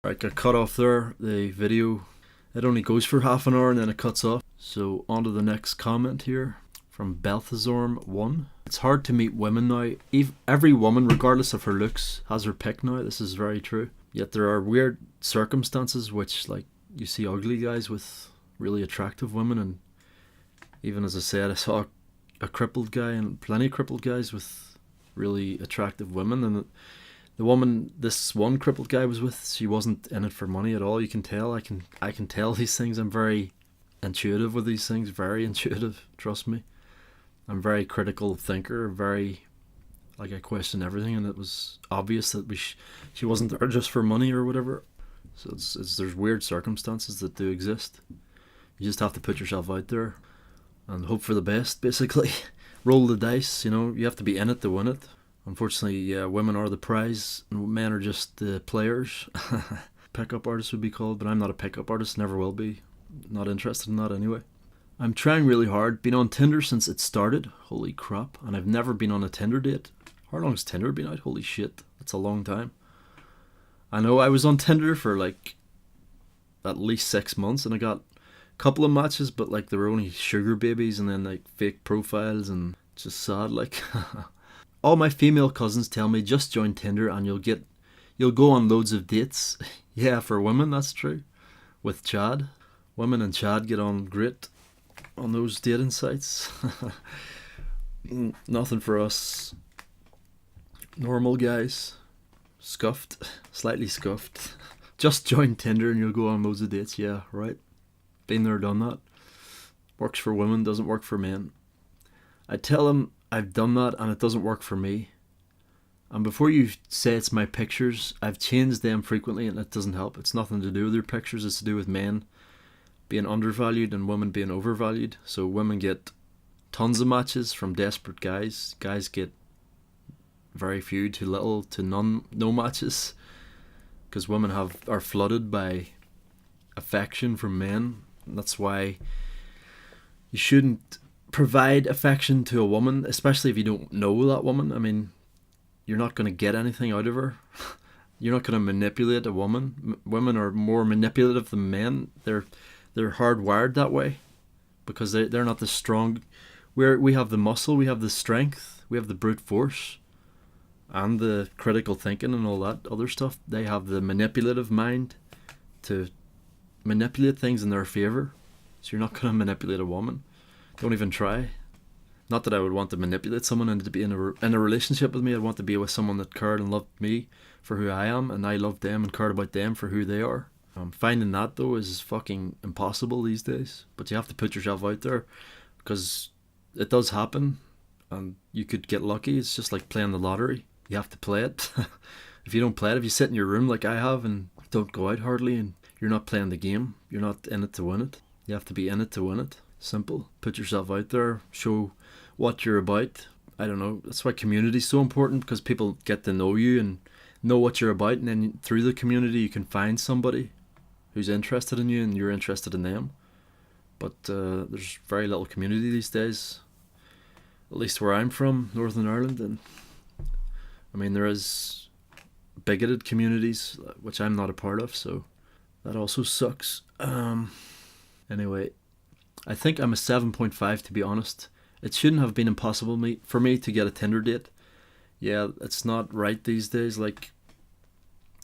I got cut off there. The video, it only goes for half an hour and then it cuts off. So on to the next comment here from Belthazorm1. It's hard to meet women now. Every woman, regardless of her looks, has her pick now. This is very true. Yet there are weird circumstances which, like, you see ugly guys with really attractive women, and even as I said, I saw a crippled guy and plenty of crippled guys with really attractive women, and the woman this one crippled guy was with, she wasn't in it for money at all. You can tell. I can tell these things. I'm very intuitive with these things. Very intuitive. Trust me. I'm a very critical thinker. Very, like, I question everything, and it was obvious that she wasn't there just for money or whatever. So there's weird circumstances that do exist. You just have to put yourself out there and hope for the best, basically. Roll the dice, you have to be in it to win it. Unfortunately, yeah, women are the prize and men are just the players. Pickup artists would be called, but I'm not a pickup artist, never will be. Not interested in that anyway. I'm trying really hard, been on Tinder since it started, holy crap, and I've never been on a Tinder date. How long has Tinder been out? Holy shit, that's a long time. I know I was on Tinder for like at least 6 months and I got a couple of matches, but like they were only sugar babies and then like fake profiles, and just sad, like. All my female cousins tell me just join Tinder and you'll go on loads of dates. Yeah, for women that's true. With Chad, women and Chad get on great on those dating sites. Nothing for us normal guys. Scuffed, slightly scuffed. Just join Tinder and you'll go on loads of dates. Yeah, right. Been there, done that. Works for women, doesn't work for men. I tell them I've done that and it doesn't work for me. And before you say it's my pictures, I've changed them frequently and it doesn't help. It's nothing to do with your pictures, it's to do with men being undervalued and women being overvalued. So women get tons of matches from desperate guys. Guys get very few to little to no matches, because women are flooded by affection from men. And that's why you shouldn't provide affection to a woman, especially if you don't know that woman. I mean, you're not going to get anything out of her. You're not going to manipulate a woman. Women are more manipulative than men. They're hardwired that way because they're not the strong. We have the muscle, we have the strength, we have the brute force, and the critical thinking and all that other stuff. They have the manipulative mind to manipulate things in their favor. So you're not going to manipulate a woman. Don't even try. Not that I would want to manipulate someone and to be in a relationship with me. I'd want to be with someone that cared and loved me for who I am, and I loved them and cared about them for who they are. Finding that though is fucking impossible these days. But you have to put yourself out there, because it does happen, and you could get lucky. It's just like playing the lottery. You have to play it. If you don't play it, if you sit in your room like I have and don't go out hardly, and you're not playing the game, you're not in it to win it. You have to be in it to win it. Simple. Put yourself out there. Show what you're about. I don't know. That's why community is so important, because people get to know you and know what you're about, and then through the community you can find somebody who's interested in you and you're interested in them. But there's very little community these days, at least where I'm from, Northern Ireland. And I mean, there is bigoted communities, which I'm not a part of, so that also sucks. Anyway, I think I'm a 7.5, to be honest. It shouldn't have been impossible for me to get a Tinder date. Yeah, it's not right these days. Like,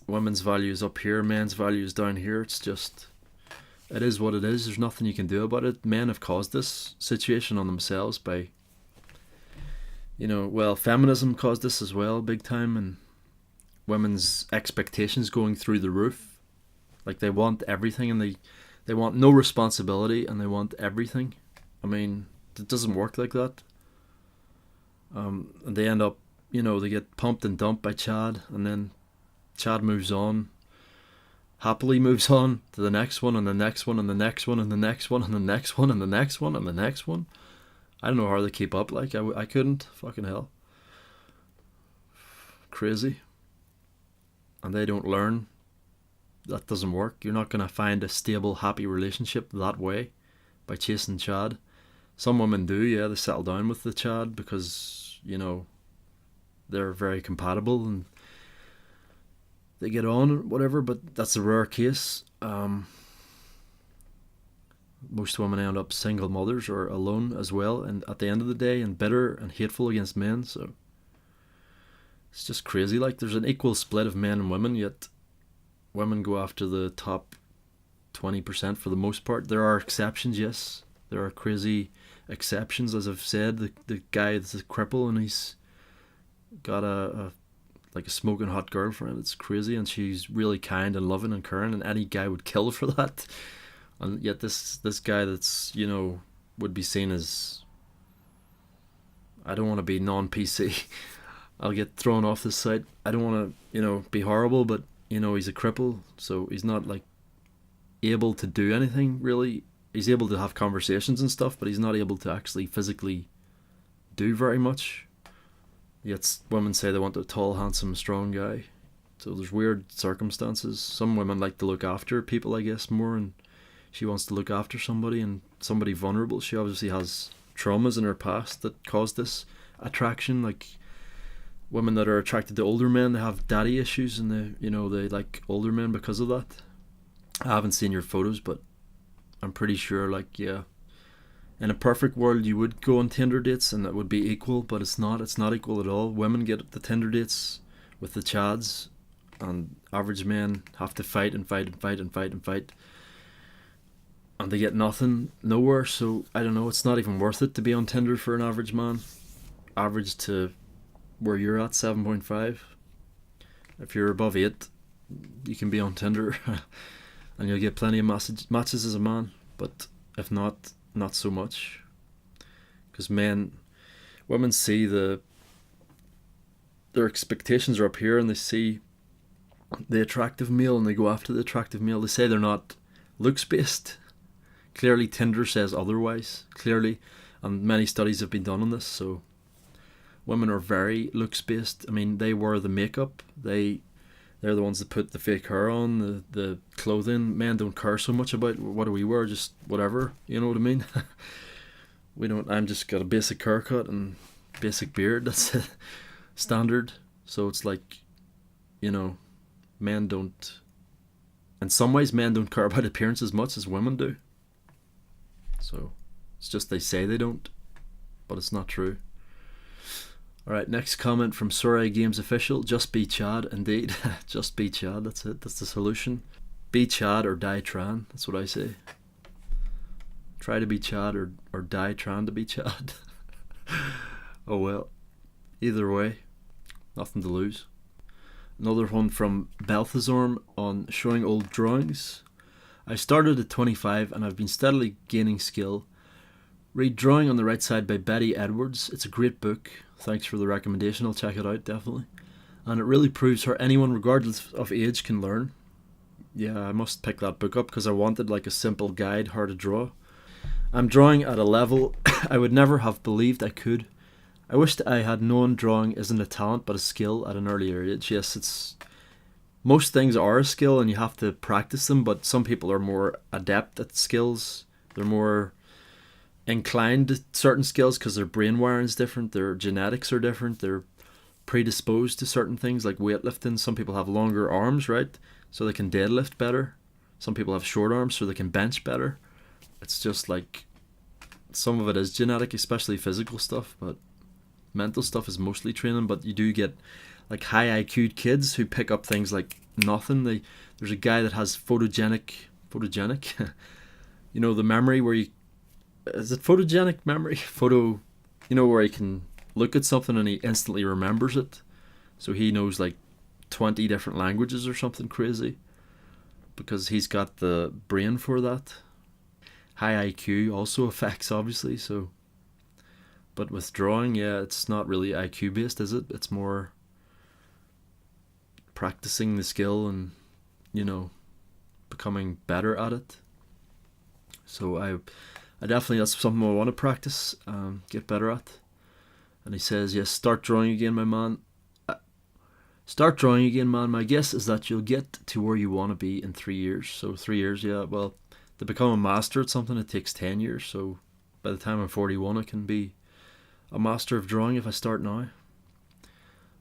women's value is up here, men's value is down here. It's just, it is what it is. There's nothing you can do about it. Men have caused this situation on themselves by, feminism caused this as well, big time, and women's expectations going through the roof. Like, they want everything, and they want no responsibility, and they want everything. I mean, it doesn't work like that. And they end up, they get pumped and dumped by Chad, and then Chad moves on, happily moves on to the next one, and the next one, and the next one, and the next one, and the next one, and the next one, and the next one. I don't know how they keep up. Like, I couldn't. Fucking hell. Crazy. And they don't learn. That doesn't work. You're not going to find a stable, happy relationship that way, by chasing Chad. Some women do, yeah, they settle down with the Chad because, they're very compatible, and they get on or whatever, but that's a rare case. Most women end up single mothers or alone as well, and at the end of the day, and bitter and hateful against men. So it's just crazy. Like, there's an equal split of men and women, yet women go after the top 20% for the most part. There are exceptions, yes. There are crazy exceptions, as I've said. The guy that's a cripple and he's got a like a smoking hot girlfriend. It's crazy, and she's really kind and loving and caring, and any guy would kill for that. And yet this guy that's, would be seen as, I don't want to be non-PC. I'll get thrown off this site. I don't want to, be horrible, but he's a cripple, so he's not like able to do anything really. He's able to have conversations and stuff, but he's not able to actually physically do very much. Yet women say they want a tall, handsome, strong guy. So there's weird circumstances. Some women like to look after people, I guess, more, and she wants to look after somebody, and somebody vulnerable. She obviously has traumas in her past that caused this attraction. Like, women that are attracted to older men, they have daddy issues, and they like older men because of that. I haven't seen your photos, but I'm pretty sure, like, yeah, in a perfect world you would go on Tinder dates and it would be equal, but it's not. It's not equal at all. Women get the Tinder dates with the chads, and average men have to fight and fight and fight and fight and fight, and they get nothing, nowhere. So I don't know, it's not even worth it to be on Tinder for an average man. Average to where you're at, 7.5. If you're above 8, you can be on Tinder and you'll get plenty of matches as a man. But if not, not so much. Because women see their expectations are up here, and they see the attractive male and they go after the attractive male. They say they're not looks based. Clearly Tinder says otherwise, clearly, and many studies have been done on this. So women are very looks based. I mean, they wear the makeup, they're the ones that put the fake hair on, the clothing. Men don't care so much about what do we wear, just whatever, you know what I mean? I'm just got a basic haircut and basic beard, that's it, standard. So it's like, men don't, in some ways men don't care about appearance as much as women do. So it's just they say they don't, but it's not true. Alright, next comment from Surrey Games Official. Just be Chad, indeed. Just be Chad, that's it, that's the solution. Be Chad or die trying, that's what I say. Try to be Chad or die trying to be Chad. Oh well, either way, nothing to lose. Another one from Balthazorm on showing old drawings. I started at 25 and I've been steadily gaining skill. Read Drawing on the Right Side by Betty Edwards. It's a great book. Thanks for the recommendation. I'll check it out, definitely. And it really proves how anyone, regardless of age, can learn. Yeah, I must pick that book up because I wanted like a simple guide how to draw. I'm drawing at a level I would never have believed I could. I wished I had known drawing isn't a talent but a skill at an earlier age. Yes, most things are a skill and you have to practice them, but some people are more adept at skills. They're more inclined to certain skills because their brain wiring is different, their genetics are different, they're predisposed to certain things like weightlifting. Some people have longer arms, right, so they can deadlift better. Some people have short arms so they can bench better. It's just like, some of it is genetic, especially physical stuff, but mental stuff is mostly training. But you do get like high IQ kids who pick up things like nothing. There's a guy that has photogenic the memory where you, is it photogenic memory? Where he can look at something and he instantly remembers it. So he knows like 20 different languages or something crazy because he's got the brain for that. High IQ also affects, obviously. So, but with drawing, yeah, it's not really IQ based, is it? It's more practicing the skill and, becoming better at it. So I definitely, that's something I want to practice, get better at. And he says, yes, start drawing again, my man. Start drawing again, man. My guess is that you'll get to where you want to be in 3 years. So 3 years, yeah, well, to become a master at something, it takes 10 years. So by the time I'm 41, I can be a master of drawing if I start now.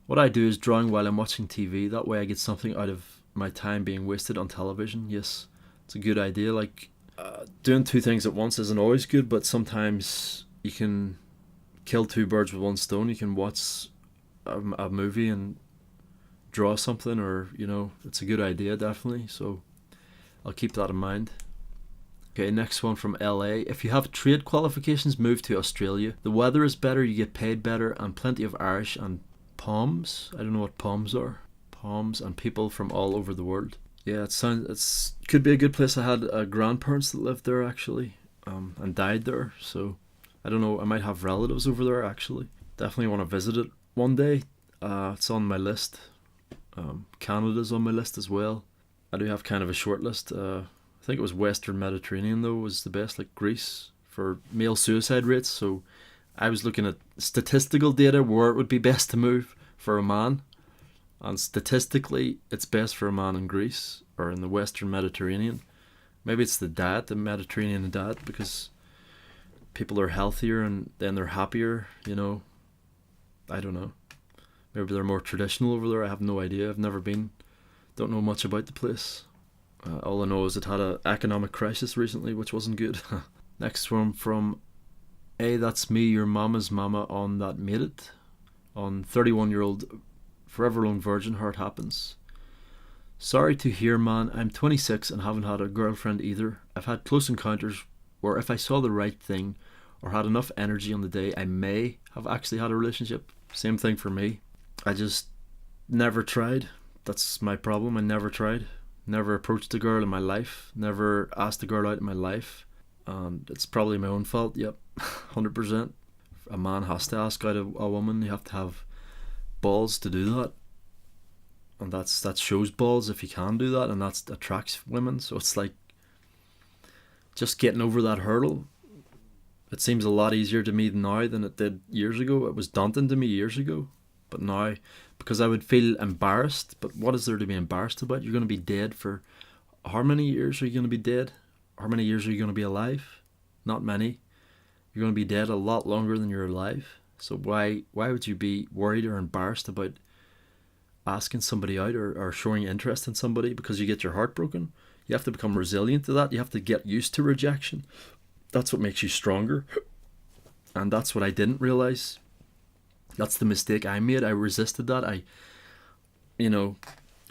What I do is drawing while I'm watching TV. That way I get something out of my time being wasted on television. Yes, it's a good idea. Like, doing two things at once isn't always good, but sometimes you can kill two birds with one stone. You can watch a movie and draw something, or, it's a good idea, definitely. So I'll keep that in mind. Okay, next one from LA. If you have trade qualifications, move to Australia. The weather is better, you get paid better, and plenty of Irish and Poms. I don't know what Poms are. Poms and people from all over the world. Yeah, it's could be a good place. I had grandparents that lived there actually, and died there. So I don't know. I might have relatives over there actually. Definitely want to visit it one day. It's on my list. Canada's on my list as well. I do have kind of a short list. I think it was Western Mediterranean though was the best, like Greece for male suicide rates. So I was looking at statistical data where it would be best to move for a man, and statistically it's best for a man in Greece or in the Western Mediterranean. Maybe it's the diet, the Mediterranean diet, because people are healthier and then they're happier. I don't know. Maybe they're more traditional over there. I have no idea. I've never been. Don't know much about the place. All I know is it had an economic crisis recently, which wasn't good. Next one from Hey, that's me, your mama's mama on that made it. On 31-year-old forever young virgin, heart happens. Sorry to hear, man. I'm 26 and haven't had a girlfriend either. I've had close encounters where if I saw the right thing or had enough energy on the day, I may have actually had a relationship. Same thing for me. I just never tried. That's my problem. I never tried. Never approached a girl in my life. Never asked a girl out in my life. And it's probably my own fault. Yep, 100%. A man has to ask out a woman. You have to have balls to do that. And that shows balls if you can do that, and that attracts women. So it's like just getting over that hurdle. It seems a lot easier to me now than it did years ago. It was daunting to me years ago. But now, because I would feel embarrassed. But what is there to be embarrassed about? You're going to be dead for how many years are you going to be dead? How many years are you going to be alive? Not many. You're going to be dead a lot longer than you're alive. So why would you be worried or embarrassed about asking somebody out or showing interest in somebody because you get your heart broken? You have to become resilient to that. You have to get used to rejection. That's what makes you stronger. And that's what I didn't realize. That's the mistake I made. I resisted that. I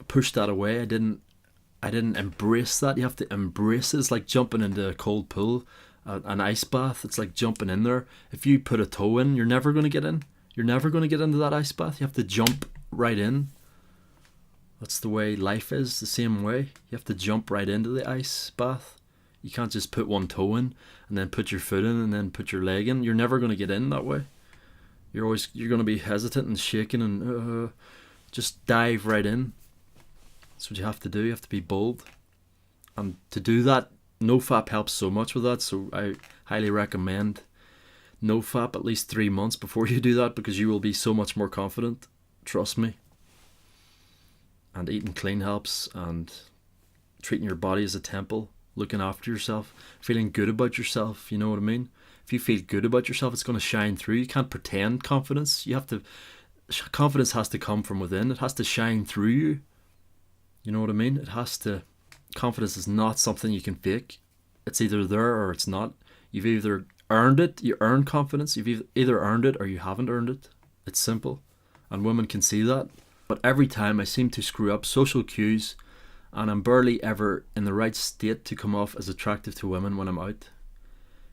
pushed that away. I didn't embrace that. You have to embrace it. It's like jumping into a cold pool, an ice bath. It's like jumping in there. If you put a toe in, you're never going to get in. You're never going to get into that ice bath. You have to jump right in. That's the way life is, the same way. You have to jump right into the ice bath. You can't just put one toe in and then put your foot in and then put your leg in. You're never going to get in that way. You're going to be hesitant and shaking and just dive right in. That's what you have to do. You have to be bold. And to do that, NoFap helps so much with that. So I highly recommend NoFap at least 3 months before you do that, because you will be so much more confident. Trust me. And eating clean helps, and treating your body as a temple, looking after yourself, feeling good about yourself. You know what I mean? If you feel good about yourself, it's going to shine through. You can't pretend confidence. Confidence has to come from within. It has to shine through you. You know what I mean? Confidence is not something you can fake. It's either there or it's not. You've either earned it, you earn confidence. You've either earned it or you haven't earned it. It's simple. And women can see that. But every time I seem to screw up social cues, and I'm barely ever in the right state to come off as attractive to women when I'm out.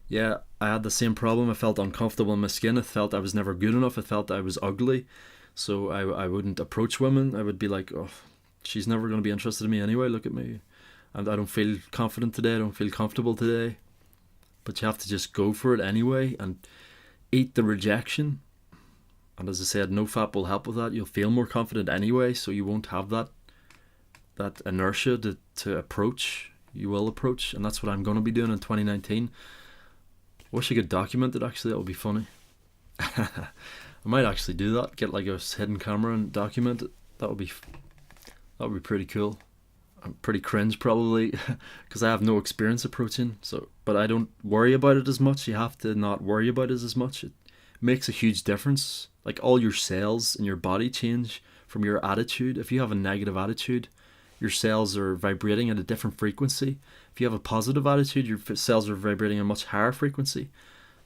Yeah, I had the same problem. I felt uncomfortable in my skin. I felt I was never good enough. I felt I was ugly. So I wouldn't approach women. I would be like, oh, she's never going to be interested in me anyway. Look at me. And I don't feel confident today. I don't feel comfortable today. But you have to just go for it anyway and eat the rejection. And as I said, NoFap will help with that. You'll feel more confident anyway, so you won't have that inertia to approach. You will approach, and that's what I'm going to be doing in 2019. I wish I could document it, actually. That would be funny. I might actually do that. Get like a hidden camera and document it. That would be pretty cool. I'm pretty cringe probably, because I have no experience approaching. But I don't worry about it as much. You have to not worry about it as much. It makes a huge difference. Like all your cells in your body change from your attitude. If you have a negative attitude, your cells are vibrating at a different frequency. If you have a positive attitude, your cells are vibrating at a much higher frequency.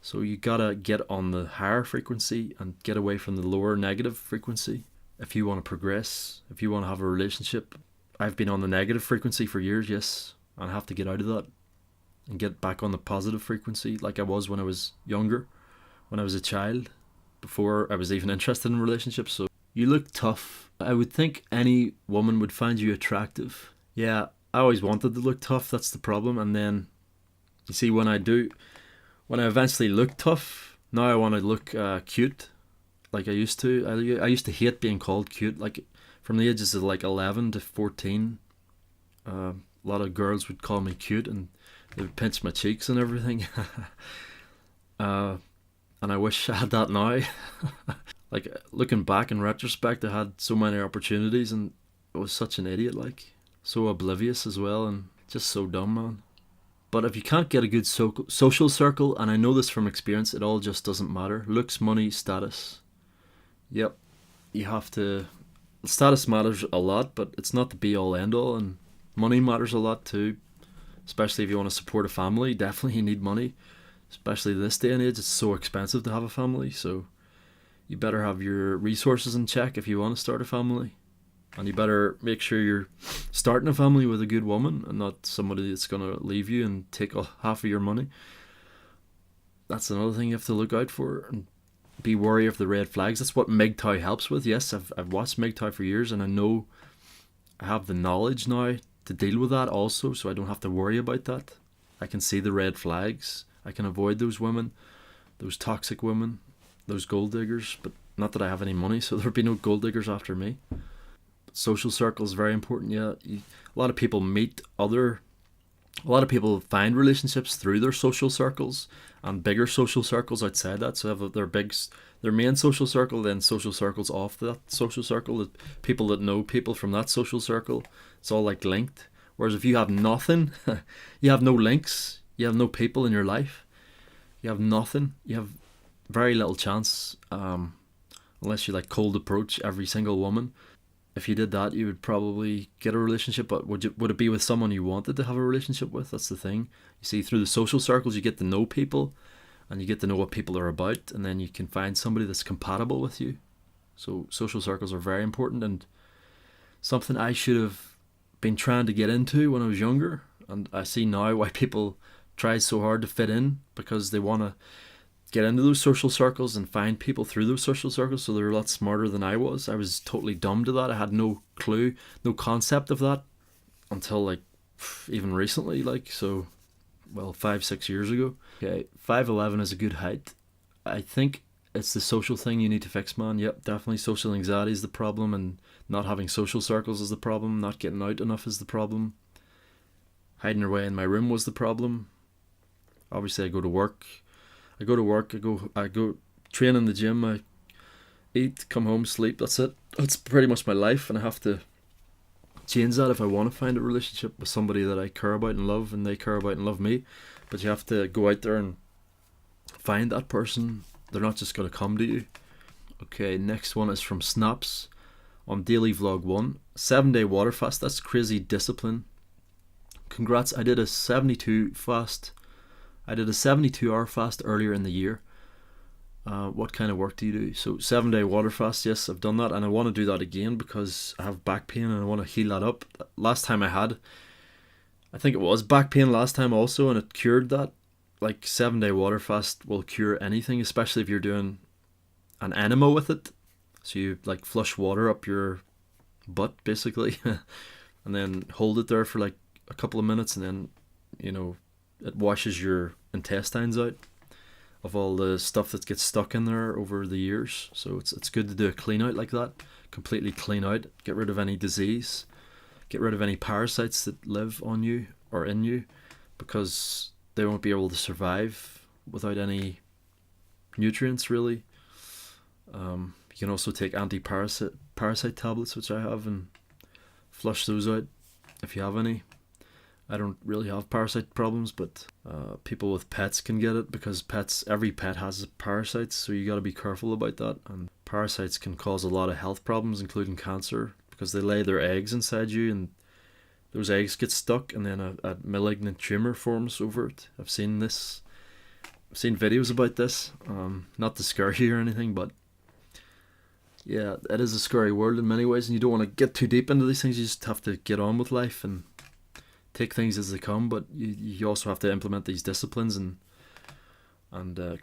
So you gotta get on the higher frequency and get away from the lower negative frequency if you want to progress, if you want to have a relationship. I've been on the negative frequency for years, yes, and I have to get out of that and get back on the positive frequency like I was when I was younger, when I was a child, before I was even interested in relationships. So you look tough. I would think any woman would find you attractive. Yeah, I always wanted to look tough, that's the problem. And then, you see, when I eventually look tough, now I want to look cute, like I used to. I used to hate being called cute. Like from the ages of like 11 to 14, a lot of girls would call me cute and they would pinch my cheeks and everything. And I wish I had that now. Like looking back in retrospect, I had so many opportunities and I was such an idiot, like so oblivious as well, and just so dumb, man. But if you can't get a good social circle, and I know this from experience, it all just doesn't matter. Looks, money, status. Yep, you have to. Status matters a lot, but it's not the be all end all, and money matters a lot too. Especially if you want to support a family, definitely you need money. Especially this day and age, it's so expensive to have a family, so you better have your resources in check if you want to start a family. And you better make sure you're starting a family with a good woman and not somebody that's going to leave you and take half of your money. That's another thing you have to look out for, and be wary of the red flags. That's what MGTOW helps with. Yes, I've watched MGTOW for years and I know I have the knowledge now to deal with that also, so I don't have to worry about that. I can see the red flags. I can avoid those women, those toxic women, those gold diggers. But not that I have any money, so there'll be no gold diggers after me. But social circle is very important. Yeah, a lot of people a lot of people find relationships through their social circles and bigger social circles outside that. So they have their main social circle, then social circles off that social circle, the people that know people from that social circle. It's all like linked. Whereas if you have nothing, you have no links, you have no people in your life, you have nothing, you have very little chance, unless you like cold approach every single woman. If you did that, you would probably get a relationship, but would it be with someone you wanted to have a relationship with? That's the thing. You see, through the social circles, you get to know people, and you get to know what people are about, and then you can find somebody that's compatible with you. So social circles are very important, and something I should have been trying to get into when I was younger, and I see now why people try so hard to fit in, because they want to get into those social circles and find people through those social circles. So they're a lot smarter than I was. I was totally dumb to that. I had no clue, no concept of that until like even recently, like, so, well, 5-6 years ago. Okay, 5'11" is a good height. I think it's the social thing you need to fix, man. Yep, definitely social anxiety is the problem, and not having social circles is the problem. Not getting out enough is the problem. Hiding away in my room was the problem. Obviously I go to work, I go train in the gym, I eat, come home, sleep, that's it. That's pretty much my life, and I have to change that if I want to find a relationship with somebody that I care about and love, and they care about and love me. But you have to go out there and find that person. They're not just going to come to you. Okay, next one is from Snaps on Daily Vlog 1. 7-day water fast, that's crazy discipline. Congrats, I did a 72-hour fast earlier in the year. What kind of work do you do? So 7-day water fast, yes, I've done that, and I want to do that again because I have back pain and I want to heal that up. Last time I think it was back pain last time also, and it cured that. Like 7-day water fast will cure anything, especially if you're doing an enema with it. So you like flush water up your butt basically and then hold it there for like a couple of minutes, and then, you know, it washes your intestines out of all the stuff that gets stuck in there over the years. So it's good to do a clean out like that. Completely clean out, get rid of any disease, get rid of any parasites that live on you or in you, because they won't be able to survive without any nutrients really. You can also take parasite tablets, which I have, and flush those out if you have any. I don't really have parasite problems, but people with pets can get it because every pet has parasites, so you got to be careful about that. And parasites can cause a lot of health problems, including cancer, because they lay their eggs inside you, and those eggs get stuck, and then a malignant tumor forms over it. I've seen videos about this. Not to scare you or anything, but yeah, it is a scary world in many ways, and you don't want to get too deep into these things. You just have to get on with life and take things as they come, but you also have to implement these disciplines and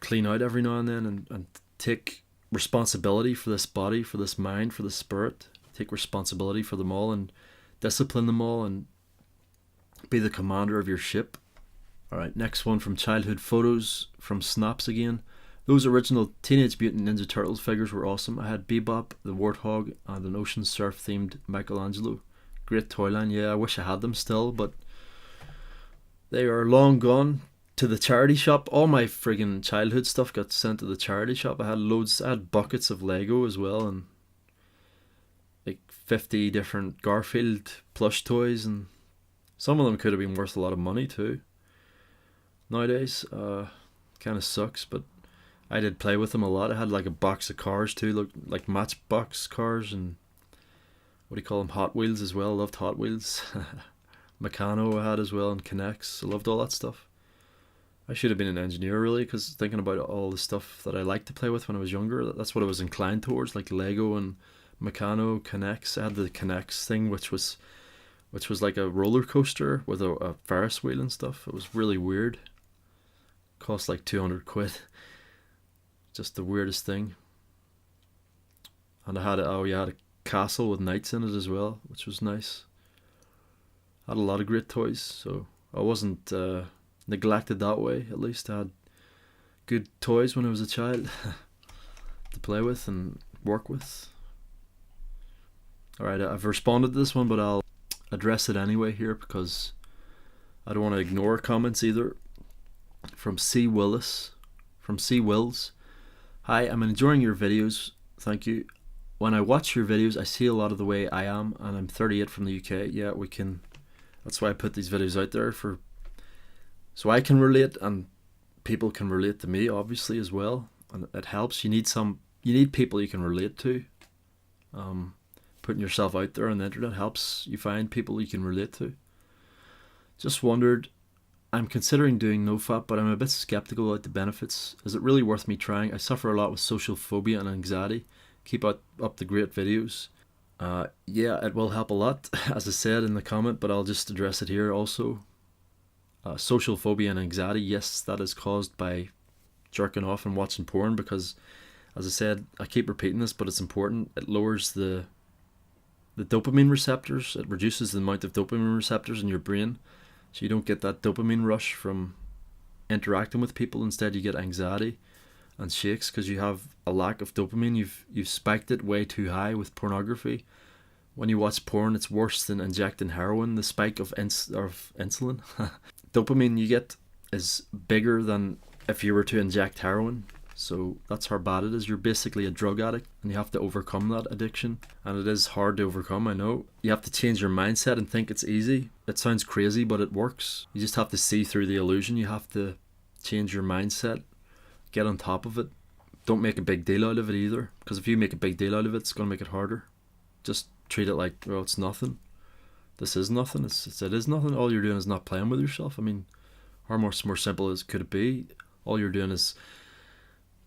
clean out every now and then, and take responsibility for this body, for this mind, for this spirit. Take responsibility for them all and discipline them all and be the commander of your ship. Alright, next one from childhood photos from Snaps again. Those original Teenage Mutant Ninja Turtles figures were awesome. I had Bebop, the Warthog, and an Ocean Surf themed Michelangelo. Great toy line. Yeah, I wish I had them still, but they are long gone to the charity shop. All my friggin' childhood stuff got sent to the charity shop. I had buckets of Lego as well, and like 50 different Garfield plush toys, and some of them could have been worth a lot of money too. Nowadays, kind of sucks, but I did play with them a lot. I had like a box of cars too, like Matchbox cars, and what do you call them, Hot Wheels as well. I loved Hot Wheels. Meccano I had as well, and Connects. I loved all that stuff. I should have been an engineer really, because thinking about all the stuff that I liked to play with when I was younger, that's what I was inclined towards, like Lego and Meccano, Connects. I had the Connects thing, which was like a roller coaster with a Ferris wheel and stuff. It was really weird. Cost like 200 quid. Just the weirdest thing. And I had a castle with knights in it as well, which was nice. I had a lot of great toys, so I wasn't neglected that way. At least I had good toys when I was a child to play with and work with. Alright, I've responded to this one, but I'll address it anyway here because I don't want to ignore comments either. From C. Willis. From C. Wills. Hi, I'm enjoying your videos. Thank you. When I watch your videos, I see a lot of the way I am, and I'm 38 from the UK. Yeah, that's why I put these videos out there, so I can relate and people can relate to me, obviously, as well. And it helps. You need people you can relate to. Putting yourself out there on the internet helps you find people you can relate to. Just wondered, I'm considering doing NoFap, but I'm a bit skeptical about the benefits. Is it really worth me trying? I suffer a lot with social phobia and anxiety. Keep up the great videos. Yeah, it will help a lot, as I said in the comment, but I'll just address it here also. Social phobia and anxiety, yes, that is caused by jerking off and watching porn, because, as I said, I keep repeating this, but it's important. It lowers the dopamine receptors. It reduces the amount of dopamine receptors in your brain, so you don't get that dopamine rush from interacting with people. Instead, you get anxiety and shakes because you have a lack of dopamine. You've spiked it way too high with pornography. When you watch porn, it's worse than injecting heroin. The spike of insulin, dopamine you get is bigger than if you were to inject heroin. So that's how bad it is. You're basically a drug addict, and you have to overcome that addiction. And it is hard to overcome, I know. You have to change your mindset and think it's easy. It sounds crazy, but it works. You just have to see through the illusion. You have to change your mindset, get on top of it. Don't make a big deal out of it either, because if you make a big deal out of it, it's going to make it harder. Just treat it like, well, it's nothing. This is nothing. It is nothing. All you're doing is not playing with yourself. I mean, how more simple as could it be? All you're doing is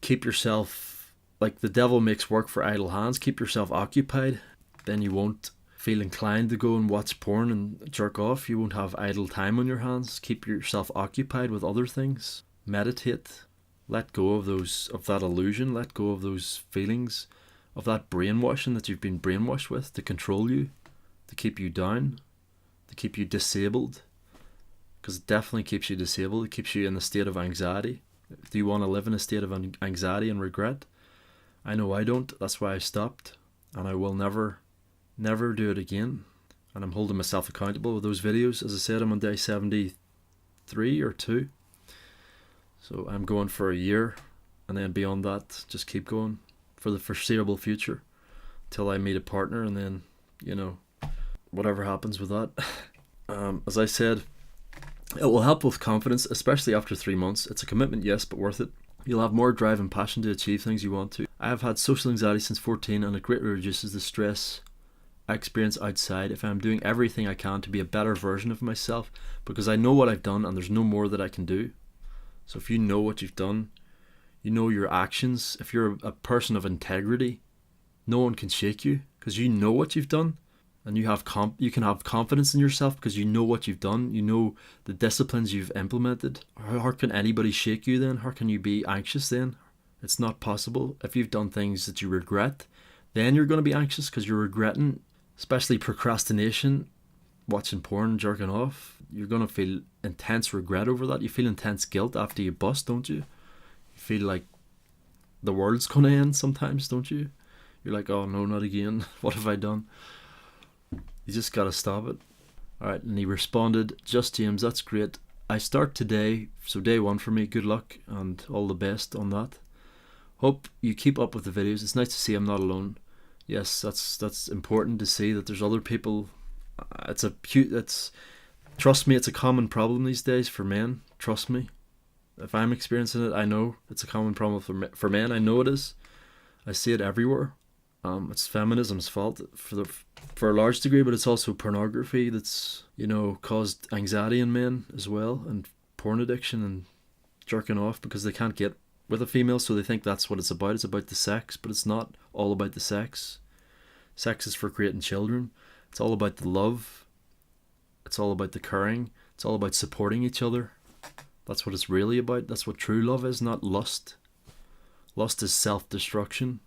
keep yourself, like the devil makes work for idle hands. Keep yourself occupied, then you won't feel inclined to go and watch porn and jerk off. You won't have idle time on your hands. Keep yourself occupied with other things. Meditate. Let go of that illusion. Let go of those feelings, of that brainwashing that you've been brainwashed with to control you, to keep you down, to keep you disabled. Because it definitely keeps you disabled. It keeps you in a state of anxiety. Do you want to live in a state of anxiety and regret? I know I don't. That's why I stopped, and I will never do it again. And I'm holding myself accountable with those videos. As I said, I'm on day 73 or 2. So I'm going for a year, and then beyond that, just keep going for the foreseeable future till I meet a partner, and then, whatever happens with that. As I said, It will help with confidence, especially after 3 months. It's a commitment, yes, but worth it. You'll have more drive and passion to achieve things you want to. I have had social anxiety since 14, and it greatly reduces the stress I experience outside if I'm doing everything I can to be a better version of myself, because I know what I've done and there's no more that I can do. So if you know what you've done, you know your actions, if you're a person of integrity, no one can shake you because you know what you've done, and you can have confidence in yourself because you know what you've done. You know the disciplines you've implemented. How can anybody shake you then? How can you be anxious then? It's not possible. If you've done things that you regret, then you're going to be anxious because you're regretting, especially procrastination, watching porn, jerking off. You're going to feel intense regret over that. You feel intense guilt after you bust, don't you? You feel like the world's going to end sometimes, don't you? You're like, oh no, not again. What have I done? You just got to stop it. Alright, and he responded, just James, that's great. I start today, so day one for me. Good luck and all the best on that. Hope you keep up with the videos. It's nice to see I'm not alone. Yes, that's important to see that there's other people. Trust me, it's a common problem these days for men. Trust me. If I'm experiencing it, I know it's a common problem for men. I know it is. I see it everywhere. It's feminism's fault for a large degree, but it's also pornography that's caused anxiety in men as well, and porn addiction and jerking off because they can't get with a female, so they think that's what it's about. It's about the sex, but it's not all about the sex. Sex is for creating children. It's all about the love. It's all about the caring. It's all about supporting each other. That's what it's really about. That's what true love is, not lust. Lust is self-destruction.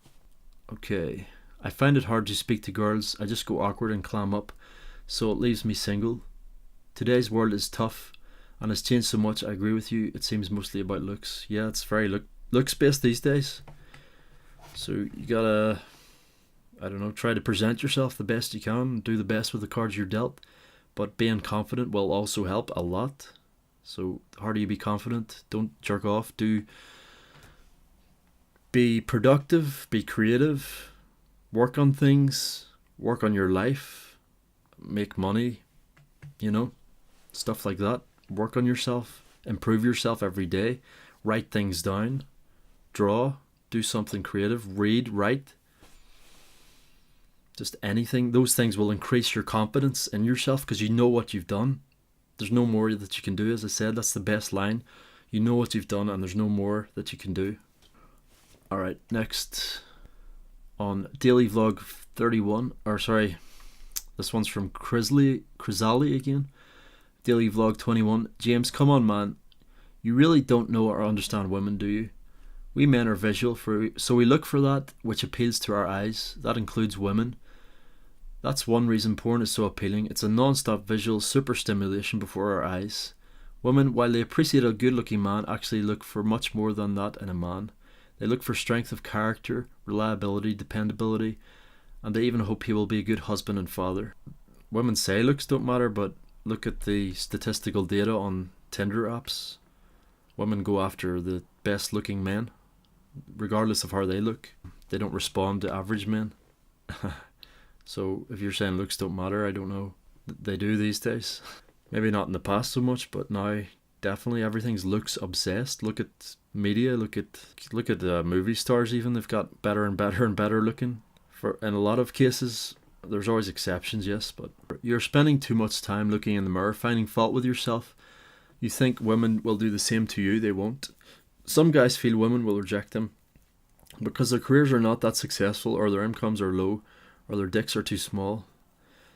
Okay. I find it hard to speak to girls. I just go awkward and clam up, so it leaves me single. Today's world is tough and has changed so much. I agree with you. It seems mostly about looks. Yeah, it's very looks based these days. So you gotta, I don't know, try to present yourself the best you can. Do the best with the cards you're dealt. But being confident will also help a lot. So how do you be confident? Don't jerk off. Be productive. Be creative. Work on things. Work on your life. Make money. Stuff like that. Work on yourself. Improve yourself every day. Write things down. Draw. Do something creative. Read. Write. Just anything. Those things will increase your confidence in yourself because you know what you've done. There's no more that you can do. As I said, that's the best line. You know what you've done and there's no more that you can do. Alright, next on Daily Vlog 31. This one's from Chrysalie again. Daily Vlog 21. James, come on man. You really don't know or understand women, do you? We men are visual, so we look for that which appeals to our eyes. That includes women. That's one reason porn is so appealing. It's a non-stop visual super stimulation before our eyes. Women, while they appreciate a good-looking man, actually look for much more than that in a man. They look for strength of character, reliability, dependability, and they even hope he will be a good husband and father. Women say looks don't matter, but look at the statistical data on Tinder apps. Women go after the best-looking men, regardless of how they look. They don't respond to average men. So if you're saying looks don't matter, I don't know. They do these days. Maybe not in the past so much, but now definitely everything's looks obsessed. Look at media, look at movie stars even. They've got better and better and better looking. In a lot of cases, there's always exceptions, yes, but you're spending too much time looking in the mirror, finding fault with yourself. You think women will do the same to you, they won't. Some guys feel women will reject them because their careers are not that successful, or their incomes are low, or their dicks are too small.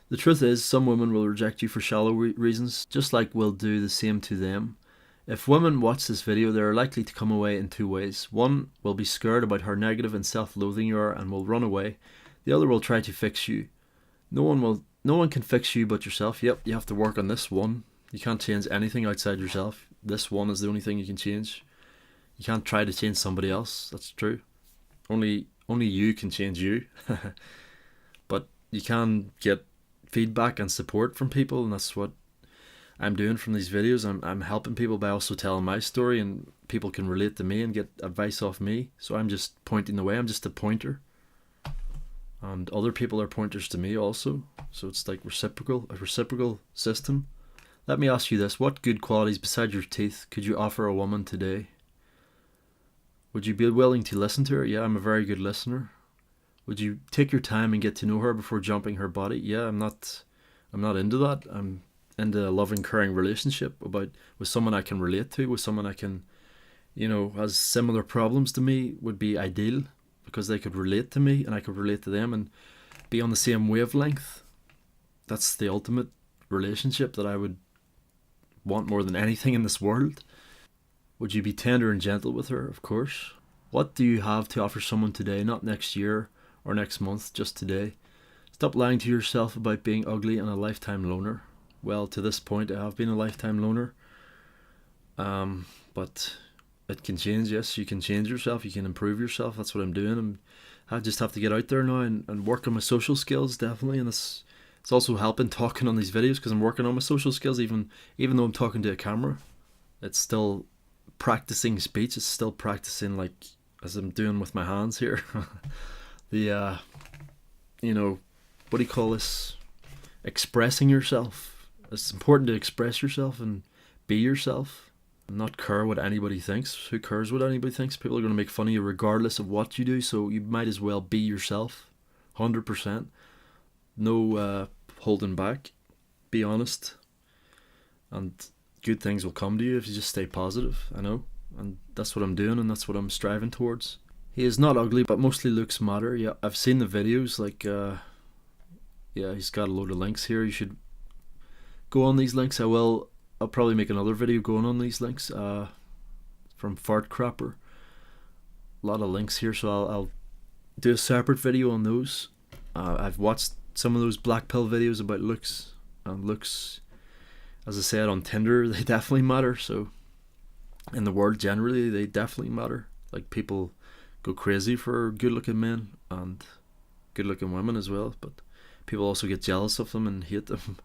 The truth is, some women will reject you for shallow reasons, just like we'll do the same to them. If women watch this video, they are likely to come away in two ways. One will be scared about how negative and self-loathing you are and will run away. The other will try to fix you. No one can fix you but yourself. Yep, you have to work on this one. You can't change anything outside yourself. This one is the only thing you can change. You can't try to change somebody else. That's true. Only you can change you. But you can get feedback and support from people, and that's what I'm doing from these videos. I'm helping people by also telling my story, and people can relate to me and get advice off me. So I'm just pointing the way. I'm just a pointer, and other people are pointers to me also. So it's like a reciprocal system. Let me ask you this: what good qualities besides your teeth could you offer a woman today? Would you be willing to listen to her? Yeah, I'm a very good listener. Would you take your time and get to know her before jumping her body? Yeah, I'm not. I'm not into that. I'm into a loving, caring relationship about with someone I can relate to, with someone I can, has similar problems to me. Would be ideal because they could relate to me and I could relate to them and be on the same wavelength. That's the ultimate relationship that I would want more than anything in this world. Would you be tender and gentle with her? Of course. What do you have to offer someone today, not next year or next month, just today? Stop lying to yourself about being ugly and a lifetime loner. Well, to this point, I have been a lifetime loner. But it can change, yes. You can change yourself, you can improve yourself. That's what I'm doing. I just have to get out there now and work on my social skills, definitely. And it's also helping talking on these videos because I'm working on my social skills, even though I'm talking to a camera. It's still practicing speech. It's still practicing, like, as I'm doing with my hands here. The, what do you call this? Expressing yourself. It's important to express yourself and be yourself. Not care what anybody thinks. Who cares what anybody thinks? People are going to make fun of you regardless of what you do, so you might as well be yourself. 100%. No holding back. Be honest. And good things will come to you if you just stay positive, I know. And that's what I'm doing and that's what I'm striving towards. He is not ugly, but mostly looks matter. Yeah, I've seen the videos, like, yeah, he's got a load of links here. You should go on these links. I'll probably make another video going on these links from Fart Crapper. A lot of links here, so I'll do a separate video on those. I've watched some of those black pill videos about looks, and looks, as I said, on Tinder, they definitely matter. So in the world generally, they definitely matter. Like, people go crazy for good looking men and good looking women as well, but people also get jealous of them and hate them.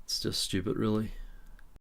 It's just stupid, really.